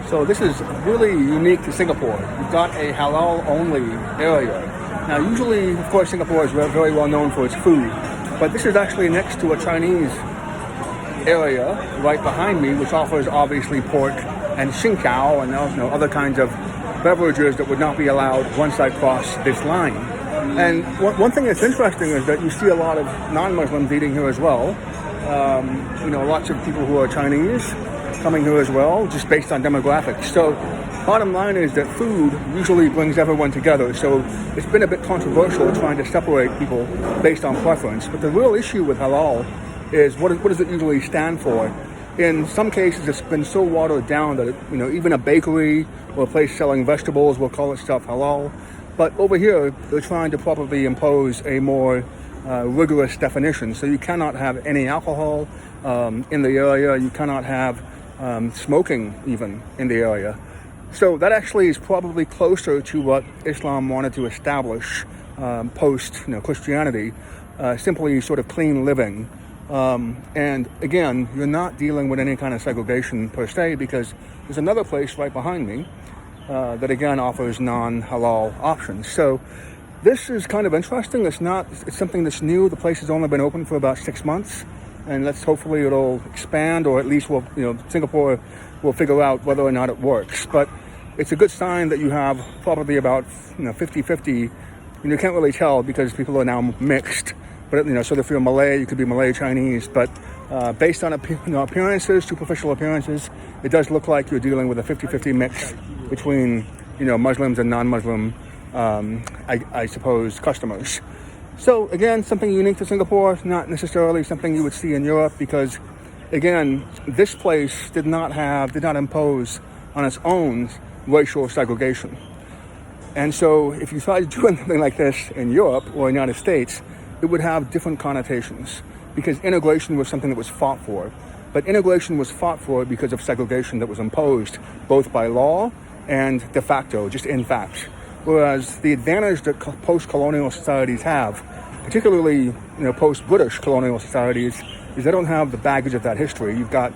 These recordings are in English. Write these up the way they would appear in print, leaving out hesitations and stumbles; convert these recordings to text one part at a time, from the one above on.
So this is really unique to Singapore. You've got a halal-only area. Now, usually, of course, Singapore is very well known for its food, but this is actually next to a Chinese area right behind me, which offers obviously pork and xinkao and other kinds of beverages that would not be allowed once I cross this line. And one thing that's interesting is that you see a lot of non-Muslims eating here as well. Lots of people who are Chinese coming here as well, just based on demographics. So bottom line is that food usually brings everyone together. So it's been a bit controversial trying to separate people based on preference. But the real issue with halal is what does it usually stand for? In some cases, it's been so watered down that even a bakery or a place selling vegetables will call itself halal. But over here, they're trying to probably impose a more rigorous definition. So you cannot have any alcohol in the area. You cannot have smoking even in the area. So that actually is probably closer to what Islam wanted to establish post Christianity, simply sort of clean living. And again, you're not dealing with any kind of segregation per se, because there's another place right behind me that again offers non-halal options. So this is kind of interesting. It's something that's new. The place has only been open for about 6 months. And hopefully it'll expand, or at least Singapore will figure out whether or not it works. But it's a good sign that you have probably about 50-50. You can't really tell because people are now mixed. But so if you're Malay, you could be Malay Chinese. But based on appearances, superficial appearances, it does look like you're dealing with a 50-50 mix between Muslims and non-Muslim, I suppose, customers. So again, something unique to Singapore, not necessarily something you would see in Europe, because again, this place did not impose on its own racial segregation. And so if you try to do something like this in Europe or the United States, it would have different connotations, because integration was something that was fought for. But integration was fought for because of segregation that was imposed both by law and de facto, just in fact. Whereas the advantage that post-colonial societies have, particularly post-British colonial societies, is they don't have the baggage of that history. You've got,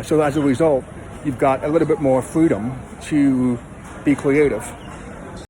so as a result, you've got a little bit more freedom to be creative.